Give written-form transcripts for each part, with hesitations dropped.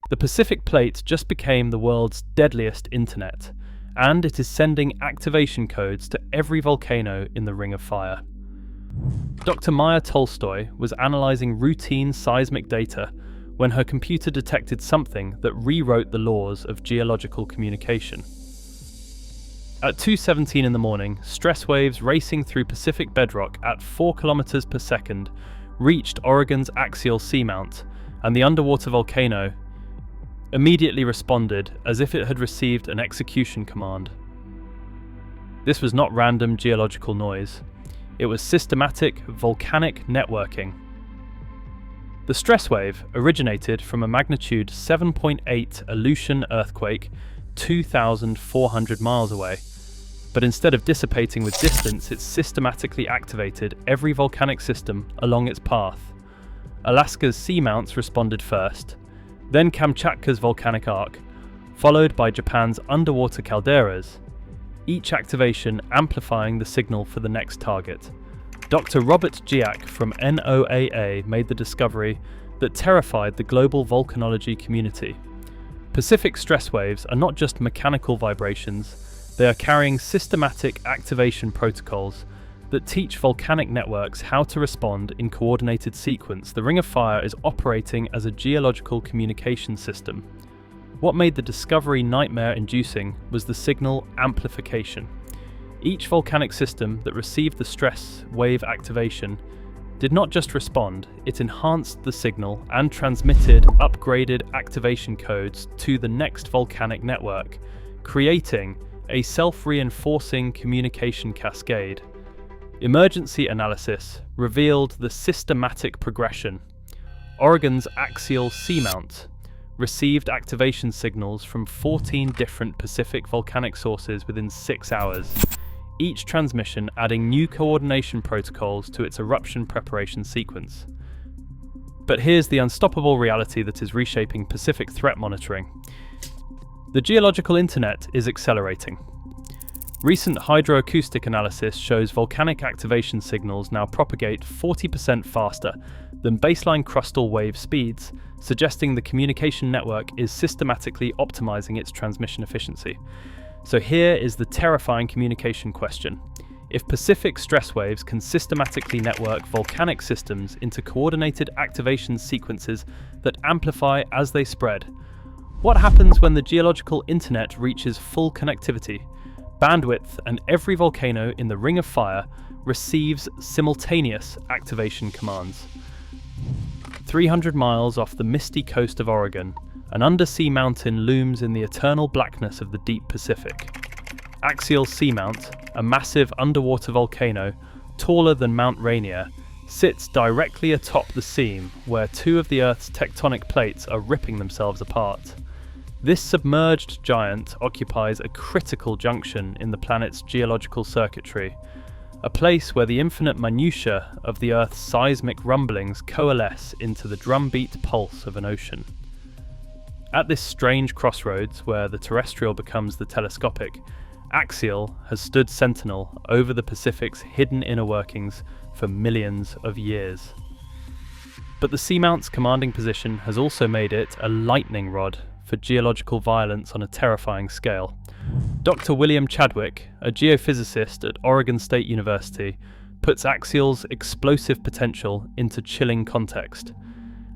The Pacific Plate just became the world's deadliest internet, and it is sending activation codes to every volcano in the Ring of Fire. Dr. Maya Tolstoy was analysing routine seismic data when her computer detected something that rewrote the laws of geological communication. At 2:17 in the morning, stress waves racing through Pacific bedrock at 4 kilometers per second reached Oregon's axial seamount, and the underwater volcano immediately responded as if it had received an execution command. This was not random geological noise. It was systematic volcanic networking. The stress wave originated from a magnitude 7.8 Aleutian earthquake 2,400 miles away, but instead of dissipating with distance, it systematically activated every volcanic system along its path. Alaska's seamounts responded first, then Kamchatka's volcanic arc, followed by Japan's underwater calderas, each activation amplifying the signal for the next target. Dr. Robert Giac from NOAA made the discovery that terrified the global volcanology community. Pacific stress waves are not just mechanical vibrations, they are carrying systematic activation protocols that teach volcanic networks how to respond in coordinated sequence. The Ring of Fire is operating as a geological communication system. What made the discovery nightmare-inducing was the signal amplification. Each volcanic system that received the stress wave activation did not just respond, it enhanced the signal and transmitted upgraded activation codes to the next volcanic network, creating a self-reinforcing communication cascade. Emergency analysis revealed the systematic progression. Oregon's axial seamount received activation signals from 14 different Pacific volcanic sources within 6 hours, each transmission adding new coordination protocols to its eruption preparation sequence. But here's the unstoppable reality that is reshaping Pacific threat monitoring. The geological internet is accelerating. Recent hydroacoustic analysis shows volcanic activation signals now propagate 40% faster than baseline crustal wave speeds, suggesting the communication network is systematically optimizing its transmission efficiency. So here is the terrifying communication question. If Pacific stress waves can systematically network volcanic systems into coordinated activation sequences that amplify as they spread, what happens when the geological internet reaches full connectivity, bandwidth, and every volcano in the Ring of Fire receives simultaneous activation commands? 300 miles off the misty coast of Oregon, an undersea mountain looms in the eternal blackness of the deep Pacific. Axial Seamount, a massive underwater volcano taller than Mount Rainier, sits directly atop the seam where two of the Earth's tectonic plates are ripping themselves apart. This submerged giant occupies a critical junction in the planet's geological circuitry, a place where the infinite minutiae of the Earth's seismic rumblings coalesce into the drumbeat pulse of an ocean. At this strange crossroads where the terrestrial becomes the telescopic, Axial has stood sentinel over the Pacific's hidden inner workings for millions of years. But the Seamount's commanding position has also made it a lightning rod for geological violence on a terrifying scale. Dr. William Chadwick, a geophysicist at Oregon State University, puts Axial's explosive potential into chilling context.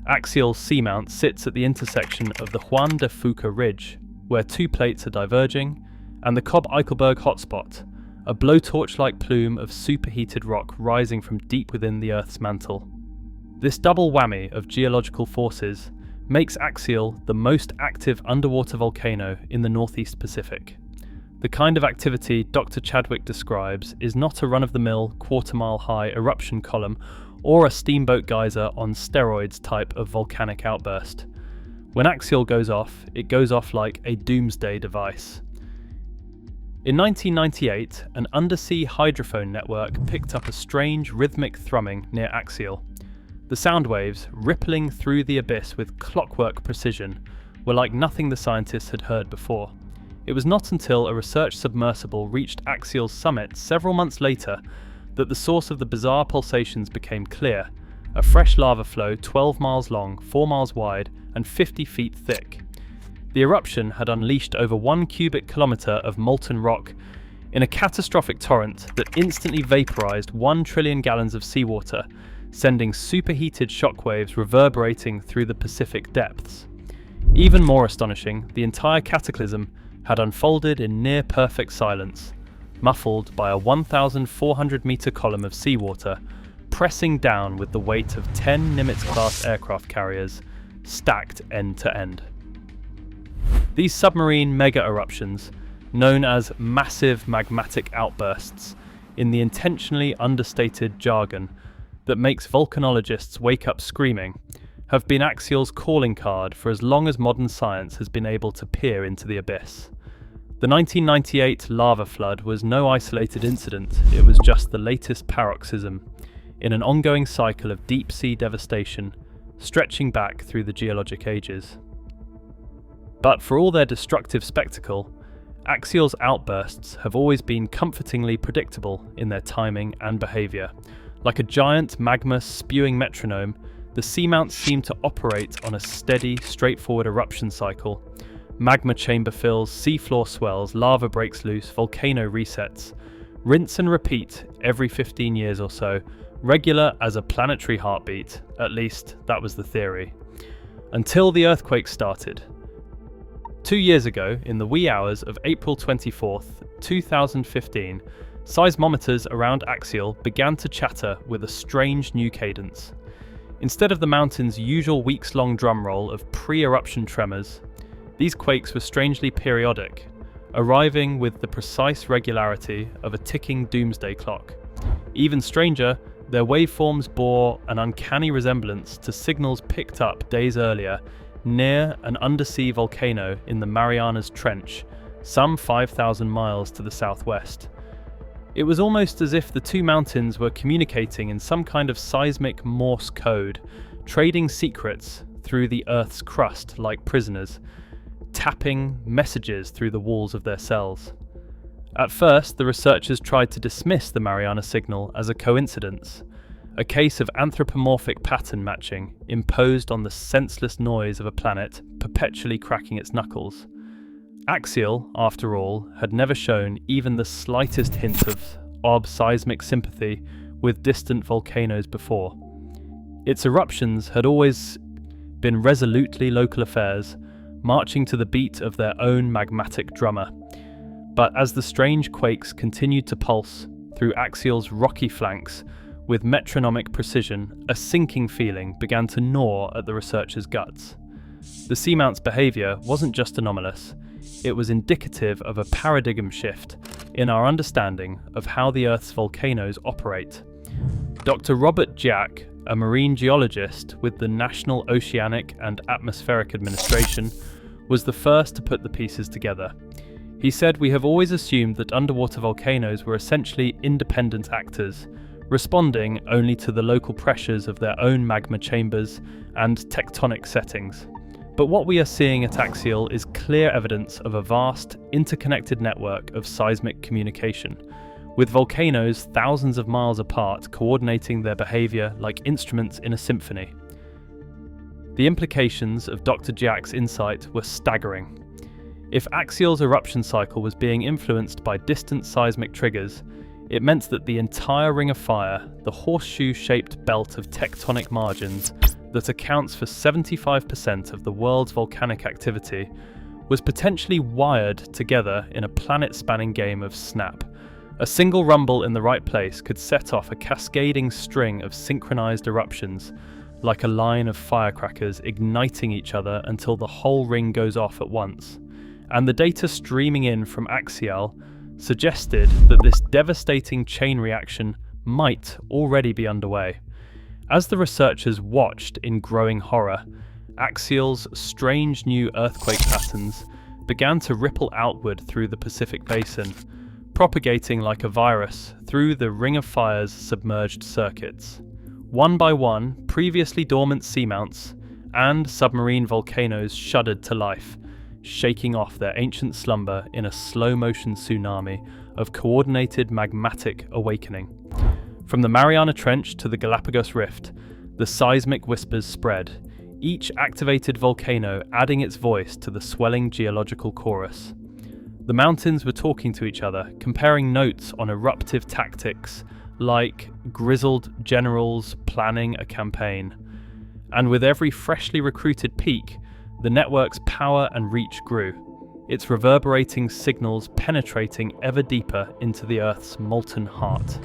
Axial Seamount sits at the intersection of the Juan de Fuca Ridge, where two plates are diverging, and the Cobb-Eichelberg hotspot, a blowtorch-like plume of superheated rock rising from deep within the Earth's mantle. This double whammy of geological forces makes Axial the most active underwater volcano in the Northeast Pacific. The kind of activity Dr. Chadwick describes is not a run-of-the-mill quarter-mile-high eruption column or a steamboat geyser on steroids type of volcanic outburst. When Axial goes off, it goes off like a doomsday device. In 1998, an undersea hydrophone network picked up a strange rhythmic thrumming near Axial. The sound waves, rippling through the abyss with clockwork precision, were like nothing the scientists had heard before. It was not until a research submersible reached Axial's summit several months later that the source of the bizarre pulsations became clear: a fresh lava flow 12 miles long, 4 miles wide, and 50 feet thick. The eruption had unleashed over 1 cubic kilometre of molten rock in a catastrophic torrent that instantly vaporized 1 trillion gallons of seawater, sending superheated shockwaves reverberating through the Pacific depths. Even more astonishing, the entire cataclysm had unfolded in near-perfect silence, muffled by a 1,400-metre column of seawater pressing down with the weight of 10 Nimitz-class aircraft carriers, stacked end to end. These submarine mega-eruptions, known as massive magmatic outbursts in the intentionally understated jargon that makes volcanologists wake up screaming, have been Axial's calling card for as long as modern science has been able to peer into the abyss. The 1998 lava flood was no isolated incident, it was just the latest paroxysm in an ongoing cycle of deep-sea devastation stretching back through the geologic ages. But for all their destructive spectacle, Axial's outbursts have always been comfortingly predictable in their timing and behaviour. Like a giant magma spewing metronome, the seamounts seem to operate on a steady, straightforward eruption cycle. Magma chamber fills, seafloor swells, lava breaks loose, volcano resets. Rinse and repeat every 15 years or so, regular as a planetary heartbeat, at least that was the theory. Until the earthquake started. 2 years ago, in the wee hours of April 24th, 2015, seismometers around Axial began to chatter with a strange new cadence. Instead of the mountain's usual weeks-long drumroll of pre-eruption tremors, these quakes were strangely periodic, arriving with the precise regularity of a ticking doomsday clock. Even stranger, their waveforms bore an uncanny resemblance to signals picked up days earlier near an undersea volcano in the Marianas Trench, some 5,000 miles to the southwest. It was almost as if the two mountains were communicating in some kind of seismic Morse code, trading secrets through the Earth's crust like prisoners, tapping messages through the walls of their cells. At first, the researchers tried to dismiss the Mariana signal as a coincidence, a case of anthropomorphic pattern matching imposed on the senseless noise of a planet perpetually cracking its knuckles. Axial, after all, had never shown even the slightest hint of seismic sympathy with distant volcanoes before. Its eruptions had always been resolutely local affairs, marching to the beat of their own magmatic drummer. But as the strange quakes continued to pulse through Axial's rocky flanks with metronomic precision, a sinking feeling began to gnaw at the researchers' guts. The seamount's behaviour wasn't just anomalous, it was indicative of a paradigm shift in our understanding of how the Earth's volcanoes operate. Dr. Robert Jack, a marine geologist with the National Oceanic and Atmospheric Administration, was the first to put the pieces together. He said, "We have always assumed that underwater volcanoes were essentially independent actors, responding only to the local pressures of their own magma chambers and tectonic settings. But what we are seeing at Axial is clear evidence of a vast, interconnected network of seismic communication, with volcanoes thousands of miles apart coordinating their behaviour like instruments in a symphony." The implications of Dr. Jack's insight were staggering. If Axial's eruption cycle was being influenced by distant seismic triggers, it meant that the entire Ring of Fire, the horseshoe-shaped belt of tectonic margins that accounts for 75% of the world's volcanic activity, was potentially wired together in a planet-spanning game of snap. A single rumble in the right place could set off a cascading string of synchronized eruptions, like a line of firecrackers igniting each other until the whole ring goes off at once. And the data streaming in from Axial suggested that this devastating chain reaction might already be underway. As the researchers watched in growing horror, Axial's strange new earthquake patterns began to ripple outward through the Pacific Basin, propagating like a virus through the Ring of Fire's submerged circuits. One by one, previously dormant seamounts and submarine volcanoes shuddered to life, shaking off their ancient slumber in a slow-motion tsunami of coordinated magmatic awakening. From the Mariana Trench to the Galapagos Rift, the seismic whispers spread, each activated volcano adding its voice to the swelling geological chorus. The mountains were talking to each other, comparing notes on eruptive tactics like grizzled generals planning a campaign. And with every freshly recruited peak, the network's power and reach grew, its reverberating signals penetrating ever deeper into the Earth's molten heart.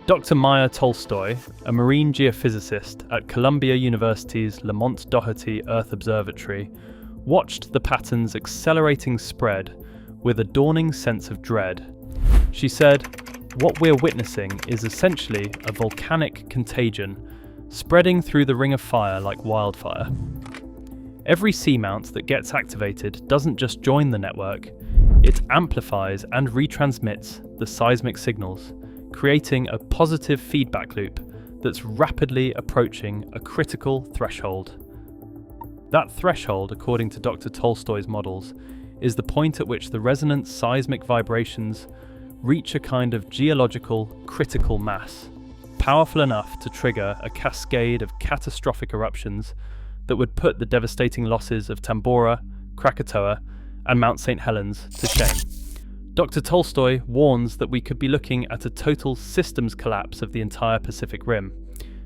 Dr. Maya Tolstoy, a marine geophysicist at Columbia University's Lamont Doherty Earth Observatory, watched the pattern's accelerating spread with a dawning sense of dread. She said, "What we're witnessing is essentially a volcanic contagion, spreading through the ring of fire like wildfire. Every seamount that gets activated doesn't just join the network, it amplifies and retransmits the seismic signals, creating a positive feedback loop that's rapidly approaching a critical threshold. That threshold, according to Dr. Tolstoy's models, is the point at which the resonant seismic vibrations reach a kind of geological critical mass, powerful enough to trigger a cascade of catastrophic eruptions that would put the devastating losses of Tambora, Krakatoa, and Mount St. Helens to shame." Dr. Tolstoy warns that we could be looking at a total systems collapse of the entire Pacific Rim.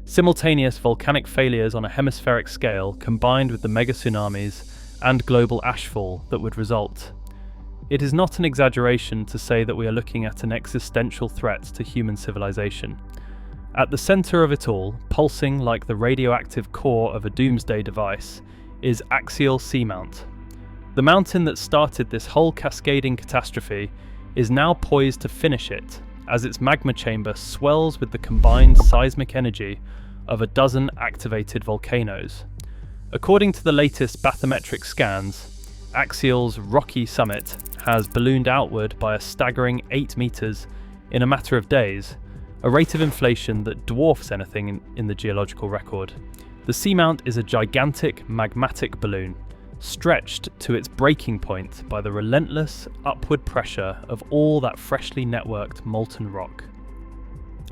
Simultaneous volcanic failures on a hemispheric scale combined with the mega tsunamis and global ashfall that would result. It is not an exaggeration to say that we are looking at an existential threat to human civilization. At the centre of it all, pulsing like the radioactive core of a doomsday device, is axial seamount. The mountain that started this whole cascading catastrophe is now poised to finish it, as its magma chamber swells with the combined seismic energy of a dozen activated volcanoes. According to the latest bathymetric scans, Axial's rocky summit has ballooned outward by a staggering 8 meters in a matter of days, a rate of inflation that dwarfs anything in the geological record. The Seamount is a gigantic magmatic balloon, stretched to its breaking point by the relentless upward pressure of all that freshly networked molten rock.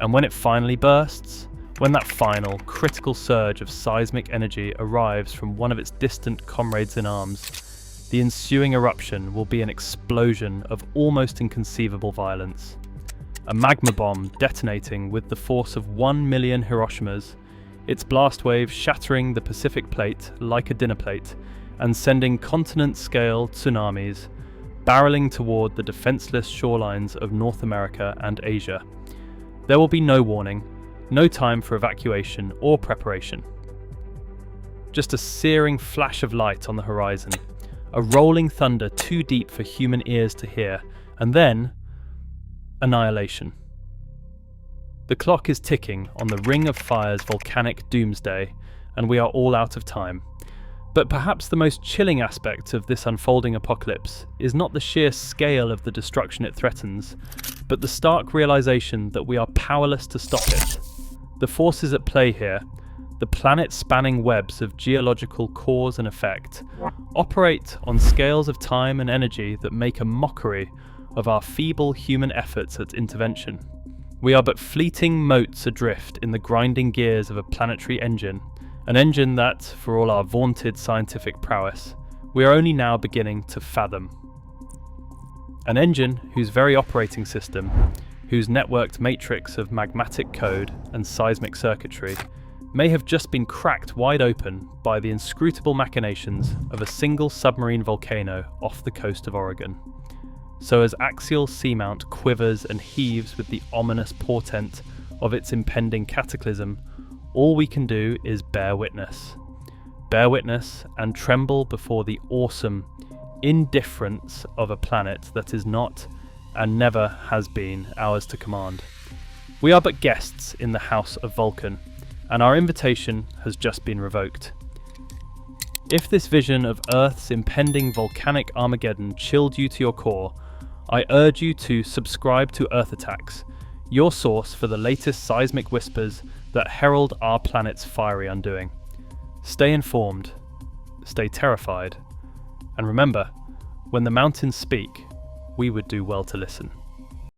And when it finally bursts, when that final critical surge of seismic energy arrives from one of its distant comrades in arms, the ensuing eruption will be an explosion of almost inconceivable violence. A magma bomb detonating with the force of 1 million Hiroshimas, its blast wave shattering the Pacific plate like a dinner plate and sending continent-scale tsunamis barreling toward the defenseless shorelines of North America and Asia. There will be no warning, no time for evacuation or preparation. Just a searing flash of light on the horizon, a rolling thunder too deep for human ears to hear, and then annihilation. The clock is ticking on the Ring of Fire's volcanic doomsday, and we are all out of time. But perhaps the most chilling aspect of this unfolding apocalypse is not the sheer scale of the destruction it threatens, but the stark realization that we are powerless to stop it. The forces at play here, the planet-spanning webs of geological cause and effect, operate on scales of time and energy that make a mockery of our feeble human efforts at intervention. We are but fleeting motes adrift in the grinding gears of a planetary engine, an engine that, for all our vaunted scientific prowess, we are only now beginning to fathom. An engine whose very operating system, whose networked matrix of magmatic code and seismic circuitry, may have just been cracked wide open by the inscrutable machinations of a single submarine volcano off the coast of Oregon. So as axial seamount quivers and heaves with the ominous portent of its impending cataclysm, all we can do is bear witness. Bear witness and tremble before the awesome indifference of a planet that is not and never has been ours to command. We are but guests in the house of Vulcan, and our invitation has just been revoked. If this vision of Earth's impending volcanic Armageddon chilled you to your core, I urge you to subscribe to Earth Attacks, your source for the latest seismic whispers that herald our planet's fiery undoing. Stay informed, stay terrified, and remember, when the mountains speak, we would do well to listen.